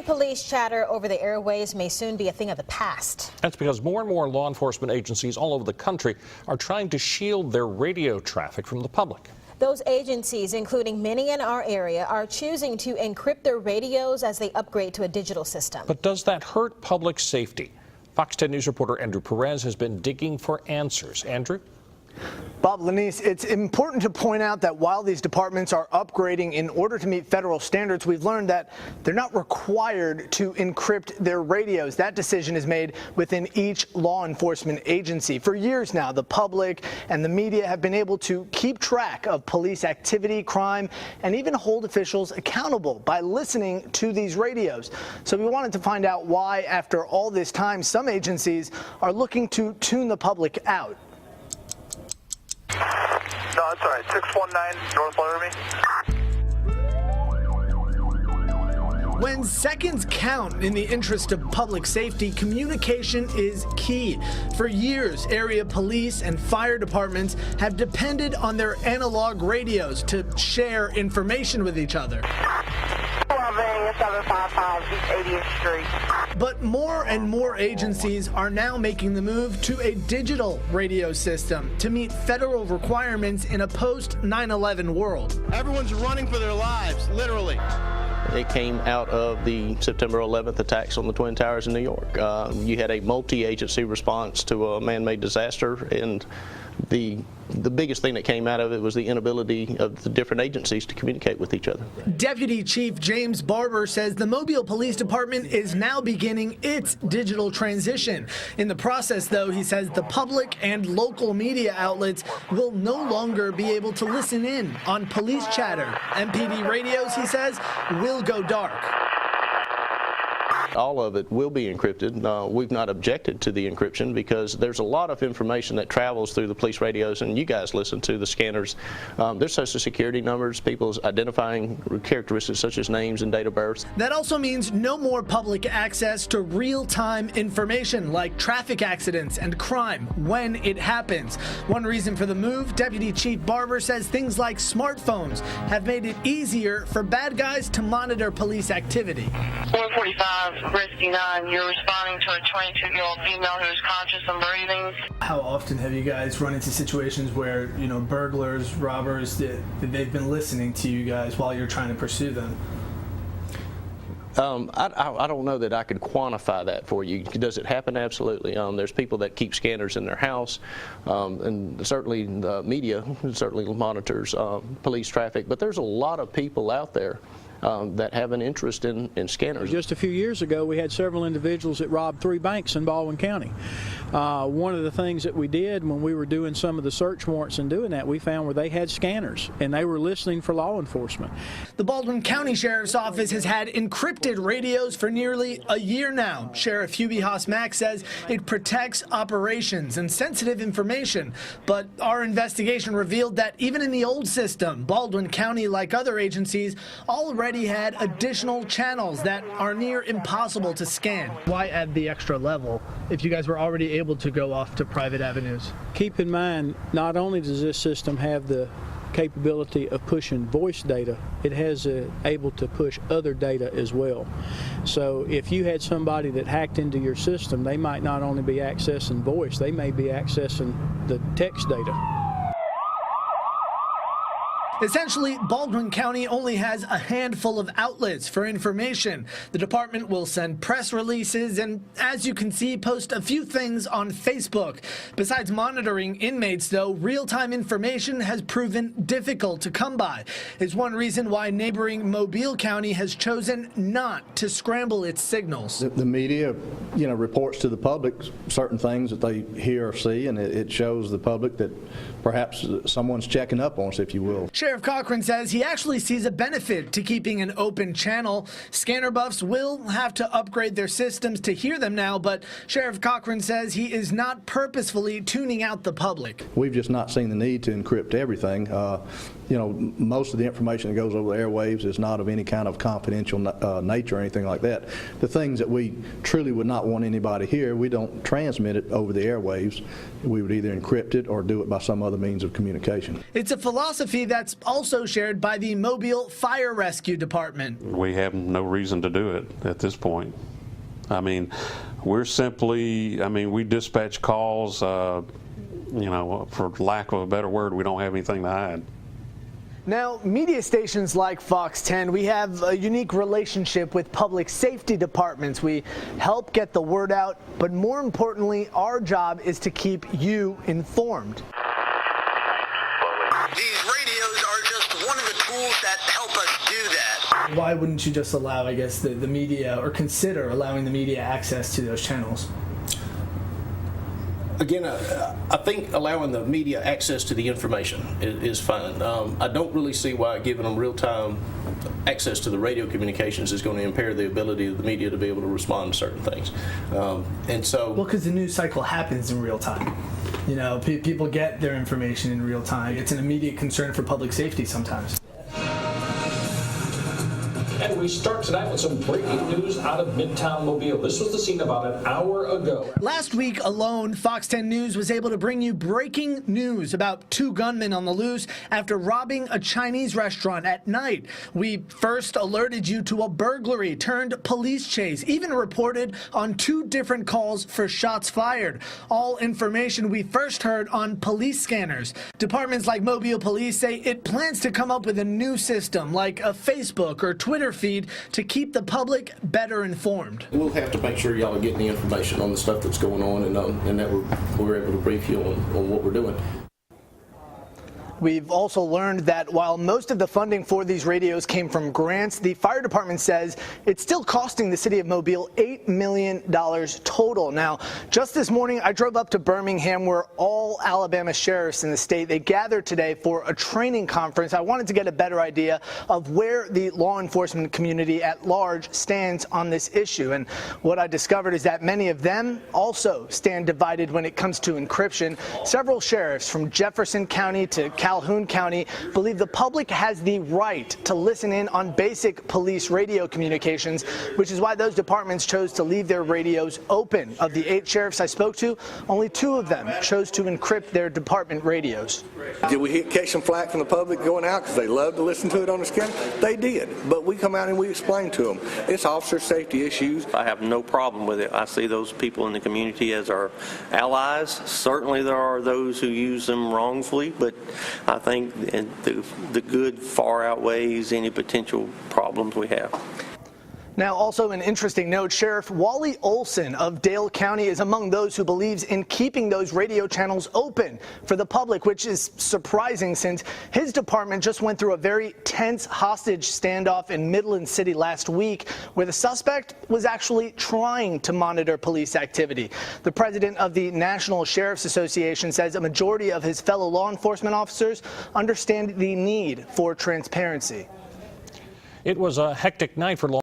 Police chatter over the airways may soon be a thing of the past. That's because more and more law enforcement agencies all over the country are trying to shield their radio traffic from the public. Those agencies, including many in our area, are choosing to encrypt their radios as they upgrade to a digital system. But does that hurt public safety? Fox 10 News reporter Andrew Perez has been digging for answers. Andrew? Bob, Lanice, it's important to point out that while these departments are upgrading in order to meet federal standards, we've learned that they're not required to encrypt their radios. That decision is made within each law enforcement agency. For years now, the public and the media have been able to keep track of police activity, crime, and even hold officials accountable by listening to these radios. So we wanted to find out why, after all this time, some agencies are looking to tune the public out. No, that's all right. 619 North Laramie. When seconds count in the interest of public safety, communication is key. For years, area police and fire departments have depended on their analog radios to share information with each other. 755 East 80th Street. But more and more agencies are now making the move to a digital radio system to meet federal requirements in a post-9/11 world. Everyone's running for their lives, literally. It came out of the September 11th attacks on the Twin Towers in New York. You had a multi-agency response to a man-made disaster, and the biggest thing that came out of it was the inability of the different agencies to communicate with each other. Deputy Chief James Barber says the Mobile Police Department is now beginning its digital transition. In the process, though, he says the public and local media outlets will no longer be able to listen in on police chatter. MPD radios, he says, will go dark. All of it will be encrypted. We've not objected to the encryption because there's a lot of information that travels through the police radios, and you guys listen to the scanners. There's social security numbers, people's identifying characteristics such as names and date of birth. That also means no more public access to real-time information like traffic accidents and crime when it happens. One reason for the move, Deputy Chief Barber says things like smartphones have made it easier for bad guys to monitor police activity. 145. Risky 9, you're responding to a 22-year-old female who is conscious and breathing. How often have you guys run into situations where, burglars, robbers, that they've been listening to you guys while you're trying to pursue them? I don't know that I could quantify that for you. Does it happen? Absolutely. There's people that keep scanners in their house, and certainly the media certainly monitors police traffic, but there's a lot of people out there that have an interest in scanners. Just a few years ago, we had several individuals that robbed 3 banks in Baldwin County. One of the things that we did when we were doing some of the search warrants and doing that, we found where they had scanners and they were listening for law enforcement. The Baldwin County Sheriff's Office has had encrypted radios for nearly a year now. Sheriff Hubie Haas-Mack says it protects operations and sensitive information. But our investigation revealed that even in the old system, Baldwin County, like other agencies, already had additional channels that are near impossible to scan. Why add the extra level if you guys were already able to go off to private avenues? Keep in mind, not only does this system have the capability of pushing voice data, it has able to push other data as well. So if you had somebody that hacked into your system, they might not only be accessing voice, they may be accessing the text data. Essentially, Baldwin County only has a handful of outlets for information. The department will send press releases and, as you can see, post a few things on Facebook. Besides monitoring inmates, though, real-time information has proven difficult to come by. It's one reason why neighboring Mobile County has chosen not to scramble its signals. The media, reports to the public certain things that they hear or see, and it shows the public that perhaps someone's checking up on us, if you will. Sheriff Cochran says he actually sees a benefit to keeping an open channel. Scanner buffs will have to upgrade their systems to hear them now, but Sheriff Cochran says he is not purposefully tuning out the public. We've just not seen the need to encrypt everything. most of the information that goes over the airwaves is not of any kind of confidential nature or anything like that. The things that we truly would not want anybody to hear, we don't transmit it over the airwaves. We would either encrypt it or do it by some other means of communication. It's a philosophy that's also shared by the Mobile Fire Rescue Department. We have no reason to do it at this point. I mean, we're simply, we dispatch calls, for lack of a better word, we don't have anything to hide. Now, media stations like Fox 10, we have a unique relationship with public safety departments. We help get the word out, but more importantly, our job is to keep you informed. These radios are just one of the tools that help us do that. Why wouldn't you just allow, I guess, the media, or consider allowing the media access to those channels? Again, I think allowing the media access to the information is fine. I don't really see why giving them real-time access to the radio communications is going to impair the ability of the media to be able to respond to certain things. Well, because the news cycle happens in real time. People get their information in real time. It's an immediate concern for public safety sometimes. And we start tonight with some breaking news out of Midtown Mobile. This was the scene about an hour ago. Last week alone, Fox 10 News was able to bring you breaking news about 2 gunmen on the loose after robbing a Chinese restaurant at night. We first alerted you to a burglary turned police chase, even reported on 2 different calls for shots fired. All information we first heard on police scanners. Departments like Mobile Police say it plans to come up with a new system like a Facebook or Twitter feed to keep the public better informed. we'll have to make sure y'all are getting the information on the stuff that's going on, and that we're able to brief you on what we're doing. We've also learned that while most of the funding for these radios came from grants, the fire department says it's still costing the city of Mobile $8 million total. Now, just this morning, I drove up to Birmingham, where all Alabama sheriffs in the state, they gathered today for a training conference. I wanted to get a better idea of where the law enforcement community at large stands on this issue. And what I discovered is that many of them also stand divided when it comes to encryption. Several sheriffs from Jefferson County to Calhoun County believe the public has the right to listen in on basic police radio communications, which is why those departments chose to leave their radios open. Of the 8 sheriffs I spoke to, only 2 of them chose to encrypt their department radios. Did we catch some flack from the public going out because they love to listen to it on the scanner? They did, but we come out and we explain to them. It's officer safety issues. I have no problem with it. I see those people in the community as our allies. Certainly there are those who use them wrongfully, but I think the good far outweighs any potential problems we have. Now, also an interesting note, Sheriff Wally Olson of Dale County is among those who believes in keeping those radio channels open for the public, which is surprising since his department just went through a very tense hostage standoff in Midland City last week, where the suspect was actually trying to monitor police activity. The president of the National Sheriff's Association says a majority of his fellow law enforcement officers understand the need for transparency. It was a hectic night for law